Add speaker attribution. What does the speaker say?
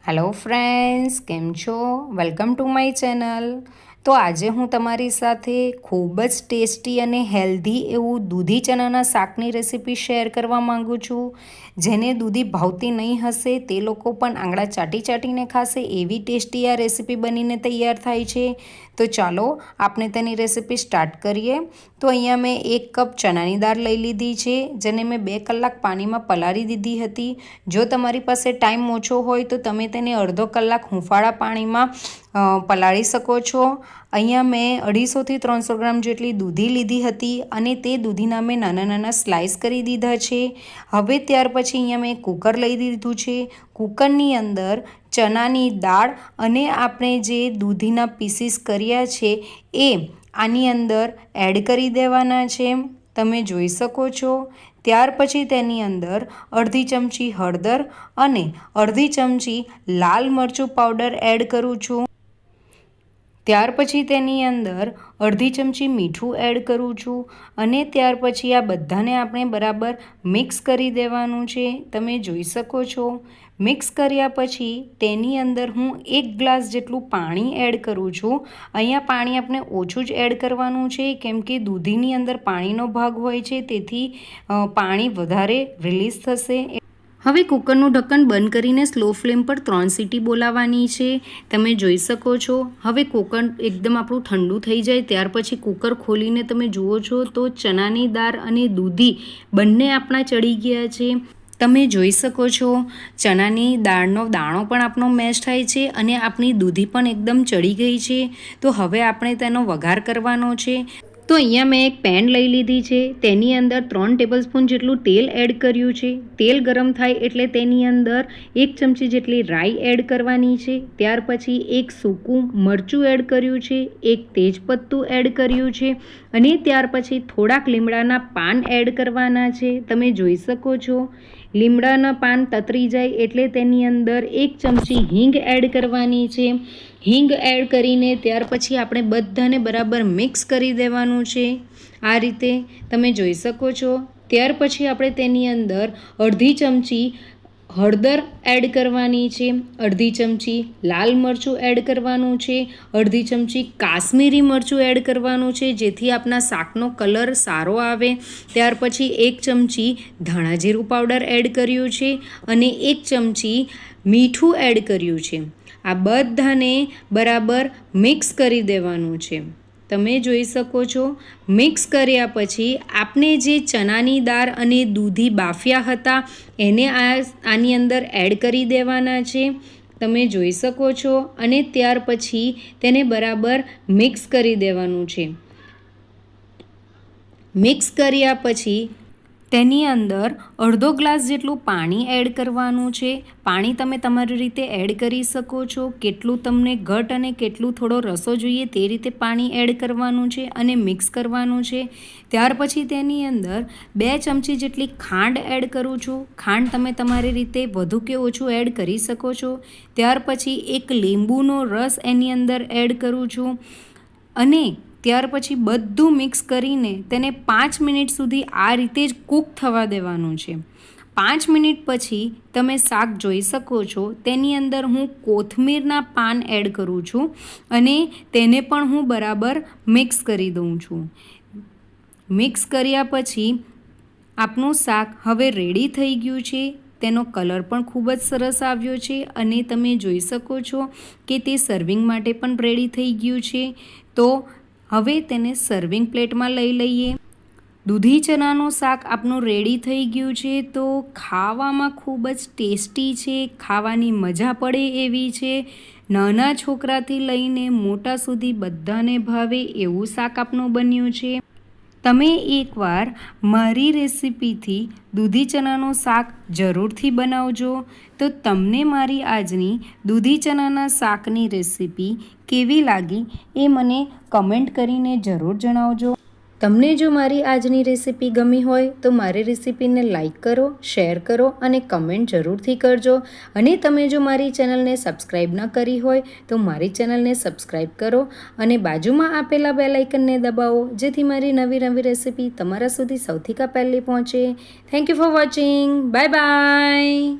Speaker 1: Hello friends, કેમ છો? Welcome to my channel. તો આજે હું તમારી સાથે ખૂબ જ ટેસ્ટી અને હેલ્ધી એવું દૂધી ચણાના શાકની રેસીપી શેર કરવા માંગુ છું. જેને દૂધી ભાવતી નહીં હશે તે લોકો પણ આંગળા ચાટી ચાટીને ખાશે એવી ટેસ્ટી આ રેસીપી બનીને તૈયાર થાય છે. તો ચાલો આપણે તેની રેસીપી સ્ટાર્ટ કરીએ. તો અહીંયા મેં 1 કપ ચણાની દાળ લઈ લીધી છે, જેને મેં 2 કલાક પાણીમાં પલાળી દીધી હતી. જો તમારી પાસે ટાઈમ ઓછો હોય તો તમે તેને અડધો કલાક હુંફાળા પાણીમાં પલાળી શકો છો. અહીંયા મેં 250થી 300 ગ્રામ જેટલી દૂધી લીધી હતી અને તે દૂધીના મેં નાના નાના સ્લાઇસ કરી દીધા છે. હવે ત્યાર પછી અહીંયા મેં કુકર લઈ દીધું છે. કુકરની અંદર ચણાની દાળ અને આપણે જે દૂધીના પીસીસ કર્યા છે એ આની અંદર એડ કરી દેવાના છે. તમે જોઈ શકો છો. ત્યાર પછી તેની અંદર અડધી ચમચી હળદર અને અડધી ચમચી લાલ મરચું પાવડર એડ કરું છું. ત્યાર પછી તેની અંદર અડધી ચમચી મીઠું એડ કરું છું અને ત્યાર પછી આ બધાને આપણે બરાબર મિક્સ કરી દેવાનું છે. તમે જોઈ શકો છો. મિક્સ કર્યા પછી તેની અંદર હું 1 ગ્લાસ જેટલું પાણી એડ કરું છું. અહીંયા પાણી આપણે ઓછું જ એડ કરવાનું છે, કેમ કે દૂધીની અંદર પાણીનો ભાગ હોય છે, તેથી પાણી વધારે રિલીઝ થશે. હવે કુકરનું ઢક્કન બંધ કરીને સ્લો ફ્લેમ પર 3 સીટી બોલાવવાની છે. તમે જોઈ શકો છો. હવે કુકર એકદમ આપણું ઠંડુ થઈ જાય ત્યાર પછી કુકર ખોલીને તમે જુઓ છો તો ચણાની દાળ અને દૂધી બંને આપણા ચડી ગયા છે. તમે જોઈ શકો છો. ચણાની દાળનો દાણો પણ આપણો મેશ થાય છે અને આપણી દૂધી પણ એકદમ ચડી ગઈ છે. તો હવે આપણે તેનો વઘાર કરવાનો છે. તો અહીંયા મેં એક પેન લઈ લીધી છે. તેની અંદર 3 ટેબલસ્પૂન જેટલું તેલ એડ કર્યું છે. તેલ ગરમ થાય એટલે તેની અંદર 1 ચમચી જેટલી રાઈ એડ કરવાની છે. ત્યાર પછી 1 સૂકું મરચું એડ કર્યું છે, 1 તેજપત્તું એડ કર્યું છે અને ત્યાર પછી થોડાક લીમડાના પાન એડ કરવાના છે. તમે જોઈ શકો છો. લીમડાના પાન તતરી જાય એટલે તેની અંદર 1 ચમચી હિંગ એડ કરવાની છે. હિંગ એડ કરીને ત્યાર પછી આપણે બધાને બરાબર મિક્સ કરી દેવાનું છે. આ રીતે તમે જોઈ શકો છો. ત્યાર પછી આપણે તેની અંદર અડધી ચમચી હળદર એડ કરવાની છે, અડધી ચમચી લાલ મરચું એડ કરવાનું છે, અડધી ચમચી કાશ્મીરી મરચું એડ કરવાનું છે, જેથી આપણા શાકનો કલર સારો આવે. ત્યાર પછી 1 ચમચી ધાણા જીરું પાવડર એડ કર્યું છે અને 1 ચમચી મીઠું એડ કર્યું છે. આ બધાને બરાબર મિક્સ કરી દેવાનું છે. તમે જોઈ શકો છો. મિક્સ કર્યા પછી આપણે જે ચણાની દાળ અને દૂધી બાફ્યા હતા એને આની અંદર એડ કરી દેવાના છે. તમે જોઈ શકો છો. અને ત્યાર પછી તેને બરાબર મિક્સ કરી દેવાનું છે. મિક્સ કર્યા પછી તેની અંદર અડધો ગ્લાસ જેટલું પાણી એડ કરવાનું છે. પાણી તમે તમારી રીતે એડ કરી શકો છો. કેટલું તમને ઘટ અને કેટલું થોડો રસો જોઈએ તે રીતે પાણી એડ કરવાનું છે અને મિક્સ કરવાનું છે. ત્યાર પછી તેની અંદર 2 ચમચી જેટલી ખાંડ એડ કરું છું. ખાંડ તમે તમારી રીતે વધુ કે ઓછું એડ કરી શકો છો. ત્યાર પછી 1 લીંબુનો રસ એની અંદર એડ કરું છું અને ત્યાર પછી બધું મિક્સ કરીને તેને 5 મિનિટ સુધી આ રીતે જ કૂક થવા દેવાનું છે. 5 મિનિટ પછી તમે શાક જોઈ શકો છો. તેની અંદર હું કોથમીરના પાન એડ કરું છું અને તેને પણ હું બરાબર મિક્સ કરી દઉં છું. મિક્સ કર્યા પછી આપણું શાક હવે રેડી થઈ ગયું છે. તેનો કલર પણ ખૂબ જ સરસ આવ્યો છે અને તમે જોઈ શકો છો કે તે સર્વિંગ માટે પણ રેડી થઈ ગયું છે. તો હવે તેને સર્વિંગ પ્લેટમાં લઈ લઈએ. દૂધી ચણાનું શાક આપણું રેડી થઈ ગયું છે. તો ખાવામાં ખૂબ જ ટેસ્ટી છે. ખાવાની મજા પડે એવી છે. નાના છોકરાથી લઈને મોટા સુધી બધાને ભાવે એવું શાક આપણું બન્યું છે. તમે એકવાર મારી રેસીપીથી દૂધી ચણાનું શાક જરૂરથી બનાવજો. તો તમને મારી આજની દૂધી ચણાના શાકની રેસીપી કેવી લાગી એ મને કમેન્ટ કરીને જરૂર જણાવજો. તમને જો મારી આજની રેસીપી ગમી હોય તો મારી રેસીપીને લાઈક કરો, શેર કરો અને કમેન્ટ જરૂરથી કરજો. અને તમે જો મારી ચેનલને સબસ્ક્રાઈબ ન કરી હોય તો મારી ચેનલને સબસ્ક્રાઈબ કરો અને બાજુમાં આપેલા બેલ આઇકનને દબાવો, જેથી મારી નવી નવી રેસીપી તમારા સુધી સૌથી પહેલી પહોંચે. Thank you for watching. Bye bye.